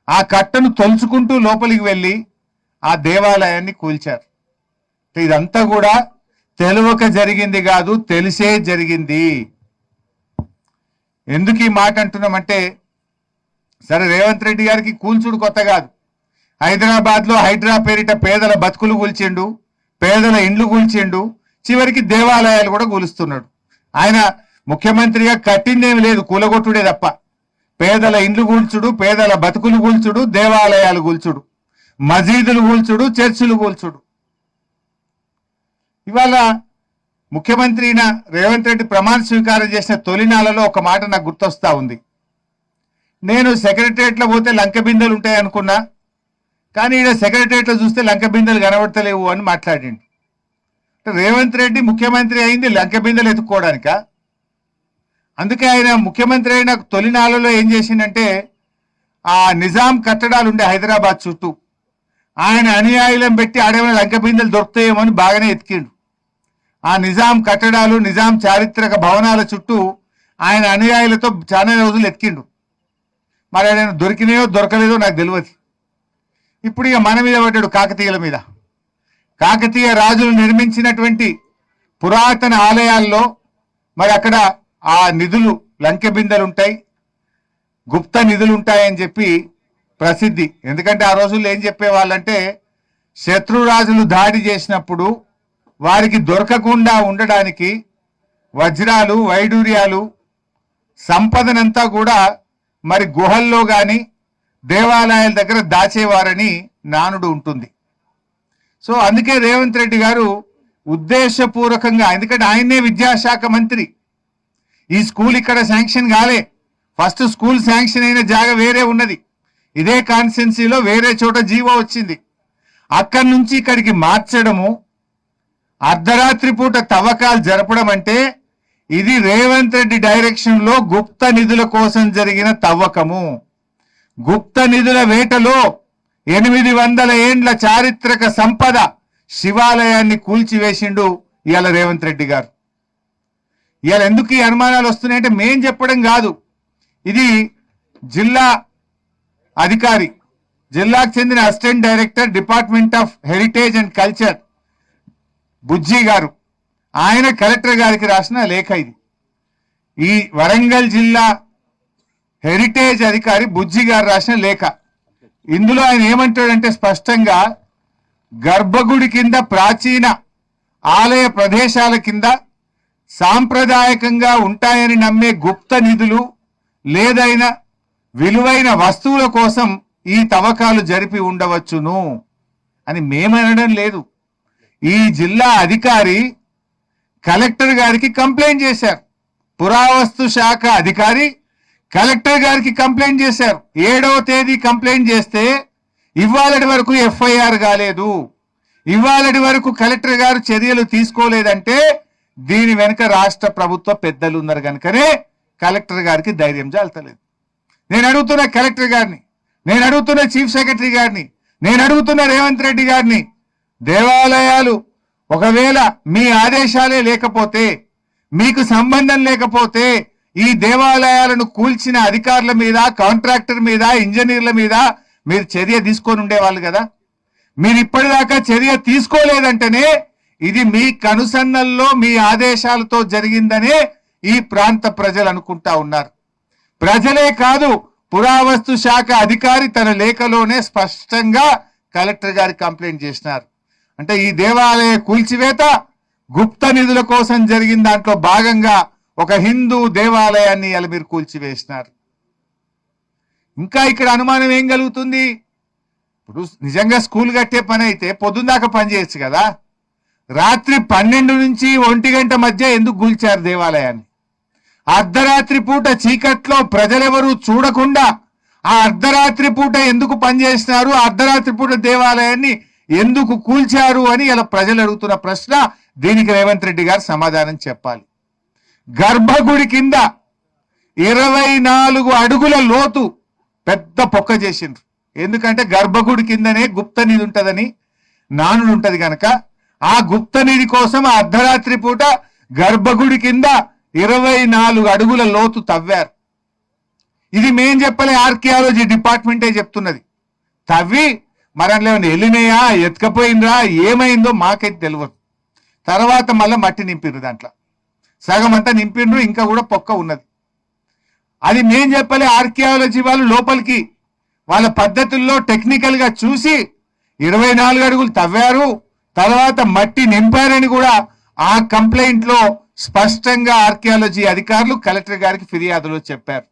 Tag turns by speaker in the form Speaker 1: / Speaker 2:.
Speaker 1: ఆ కట్టను తొలుచుకుంటూ లోపలికి వెళ్ళి ఆ దేవాలయాన్ని కూల్చారు. ఇదంతా కూడా తెలియక జరిగింది కాదు, తెలిసే జరిగింది. ఎందుకు ఈ మాట అంటున్నామంటే, సరే రేవంత్ రెడ్డి గారికి కూల్చుడు కొత్త కాదు. హైదరాబాద్లో హైడ్రా పేరిట పేదల బతుకులు కూల్చిండు, పేదల ఇండ్లు కూల్చిండు, చివరికి దేవాలయాలు కూడా కూలుస్తున్నాడు. ఆయన ముఖ్యమంత్రిగా కట్టిందేమి లేదు, కూలగొట్టుడే తప్ప. పేదల ఇండ్లు కూల్చుడు, పేదల బతుకులు కూల్చుడు, దేవాలయాలు కూల్చుడు, మసీదులు కూల్చుడు, చర్చిలు కూల్చుడు. ఇవాళ ముఖ్యమంత్రి రేవంత్ రెడ్డి ప్రమాణ స్వీకారం చేసిన తొలినాలలో ఒక మాట నాకు గుర్తొస్తా ఉంది. నేను సెక్రటరియట్లో పోతే లంక బిందెలు ఉంటాయి అనుకున్నా, కానీ ఈడ సెక్రటరియట్లో చూస్తే లంక బిందెలు కనబడతలేవు అని మాట్లాడిండు. రేవంత్ రెడ్డి ముఖ్యమంత్రి అయింది లంక బిందెలు ఎత్తుక్కోవడానిక? అందుకే ఆయన ముఖ్యమంత్రి అయిన తొలినాలలో ఏం చేసిండంటే, ఆ నిజాం కట్టడాలు ఉండే హైదరాబాద్ చుట్టూ ఆయన అనుయాయులను పెట్టి ఆడేమైనా లంక బిందెలు దొరుకుతాయేమని బాగానే ఎతికిండు. ఆ నిజాం కట్టడాలు, నిజాం చారిత్రక భవనాల చుట్టూ ఆయన అనుయాయులతో చాలా రోజులు ఎతికిండు. మరి ఆయన దొరికినాయో దొరకలేదో నాకు తెలియదు. ఇప్పుడు ఇక మన మీద పడ్డాడు, కాకతీయుల మీద. కాకతీయ రాజులు నిర్మించినటువంటి పురాతన ఆలయాల్లో మరి అక్కడ ఆ నిధులు, లంకె బిందెలు ఉంటాయి, గుప్త నిధులు ఉంటాయని చెప్పి ప్రసిద్ధి. ఎందుకంటే ఆ రోజుల్లో ఏం చెప్పేవాళ్ళంటే, శత్రురాజులు దాడి చేసినప్పుడు వారికి దొరకకుండా ఉండడానికి వజ్రాలు, వైడూర్యాలు, సంపదనంతా కూడా మరి గుహల్లో కానీ దేవాలయాల దగ్గర దాచేవారని నానుడు ఉంటుంది. సో అందుకే రేవంత్ రెడ్డి గారు ఉద్దేశపూర్వకంగా, ఎందుకంటే ఆయన్నే విద్యాశాఖ మంత్రి, ఈ స్కూల్ ఇక్కడ శాంక్షన్ కాలే, ఫస్ట్ స్కూల్ శాంక్షన్ అయిన జాగ వేరే ఉన్నది, ఇదే కాన్స్టిట్యున్సీలో వేరే చోట జీవో వచ్చింది. అక్కడి నుంచి ఇక్కడికి మార్చడము, అర్ధరాత్రి పూట తవ్వకాలు జరపడం అంటే ఇది రేవంత్ రెడ్డి డైరెక్షన్ లో గుప్త నిధుల కోసం జరిగిన తవ్వకము. గుప్త నిధుల వేటలో 800 ఏండ్ల చారిత్రక సంపద శివాలయాన్ని కూల్చివేసిండు ఇవాళ రేవంత్ రెడ్డి గారు. ఇవాళ ఎందుకు ఈ అనుమానాలు వస్తున్నాయంటే మేం చెప్పడం కాదు, ఇది జిల్లా అధికారి, జిల్లాకు చెందిన assistant director department of heritage and culture Bujji గారు, ఆయన కలెక్టర్ గారికి రాసిన లేఖ ఇది. ఈ వరంగల్ జిల్లా హెరిటేజ్ అధికారి బుజ్జి గారు రాసిన లేఖ. ఇందులో ఆయన ఏమంటాడంటే స్పష్టంగా, గర్భగుడి కింద, ప్రాచీన ఆలయ ప్రదేశాల కింద సాంప్రదాయకంగా ఉంటాయని నమ్మే గుప్త నిధులు లేదైనా విలువైన వస్తువుల కోసం ఈ తవ్వకాలు జరిపి ఉండవచ్చును అని మేమనడం లేదు. ఈ జిల్లా అధికారి కలెక్టర్ గారికి కంప్లైంట్ చేశారు. పురావస్తు శాఖ అధికారి కలెక్టర్ గారికి కంప్లైంట్ చేశారు. 7వ తేదీ కంప్లైంట్ చేస్తే ఇవాళటి వరకు ఎఫ్ఐఆర్ కాలేదు, ఇవాళటి వరకు కలెక్టర్ గారు చర్యలు తీసుకోలేదంటే దీని వెనుక రాష్ట్ర ప్రభుత్వ పెద్దలు ఉన్నారు కనుకనే కలెక్టర్ గారికి ధైర్యం చాలతలేదు. నేను అడుగుతున్న కలెక్టర్ గారిని, నేను అడుగుతున్న చీఫ్ సెక్రటరీ గారిని, నేను అడుగుతున్న రేవంత్ రెడ్డి గారిని, దేవాలయాలు ఒకవేళ మీ ఆదేశాలే లేకపోతే, మీకు సంబంధం లేకపోతే ఈ దేవాలయాలను కూల్చిన అధికారుల మీద, కాంట్రాక్టర్ మీద, ఇంజనీర్ల మీద మీరు చర్య తీసుకొని ఉండేవాళ్ళు కదా. మీరు ఇప్పటిదాకా చర్య తీసుకోలేదంటేనే ఇది మీ కనుసన్నల్లో మీ ఆదేశాలతో జరిగిందనే ఈ ప్రాంత ప్రజలు అనుకుంటా ఉన్నారు. ప్రజలే కాదు, పురావస్తు శాఖ అధికారి తన లేఖలోనే స్పష్టంగా కలెక్టర్ గారికి కంప్లైంట్ చేసినారు. అంటే ఈ దేవాలయ కూల్చివేత గుప్త నిధుల కోసం జరిగిన దాంట్లో భాగంగా ఒక హిందూ దేవాలయాన్ని ఇలా మీరు కూల్చివేసినారు. ఇంకా ఇక్కడ అనుమానం ఏం కలుగుతుంది? ఇప్పుడు నిజంగా స్కూల్ కట్టే పని అయితే పొద్దున్నాక పని చేయొచ్చు కదా. రాత్రి 12 నుంచి 1 గంట మధ్య ఎందుకు కూల్చారు దేవాలయాన్ని? అర్ధరాత్రి పూట చీకట్లో ప్రజలెవరూ చూడకుండా ఆ అర్ధరాత్రి పూట ఎందుకు పనిచేసినారు? అర్ధరాత్రి పూట దేవాలయాన్ని ఎందుకు కూల్చారు అని ఇలా ప్రజలు అడుగుతున్న ప్రశ్న. దీనికి రేవంత్ రెడ్డి గారు సమాధానం చెప్పాలి. గర్భగుడి కింద 24 అడుగుల లోతు పెద్ద పొక్క చేసిండ్రు. ఎందుకంటే గర్భగుడి కిందనే గుప్త నిధి ఉంటుందని నానుడు ఉంటది కనుక ఆ గుప్త నిధి కోసం అర్ధరాత్రి పూట గర్భగుడి కింద 24 అడుగుల లోతు తవ్వారు. ఇది మేం చెప్పలే, ఆర్కియాలజీ డిపార్ట్మెంటే చెప్తున్నది. తవ్వి మరలో వెళ్ళినాయా, ఎత్తుకపోయిందా, ఏమైందో మాకైతే తెలియదు. తర్వాత మళ్ళీ మట్టి నింపిండ్రు, దాంట్లో సగం అంతా నింపిండ్రు, ఇంకా కూడా పొక్క ఉన్నది. అది మేం చెప్పలే, ఆర్కియాలజీ వాళ్ళు లోపలికి వాళ్ళ పద్ధతుల్లో టెక్నికల్ గా చూసి 24 అడుగులు తవ్వారు, తర్వాత మట్టి నింపారని కూడా ఆ కంప్లైంట్ లో స్పష్టంగా ఆర్కియాలజీ అధికారులు కలెక్టర్ గారికి ఫిర్యాదులో చెప్పారు.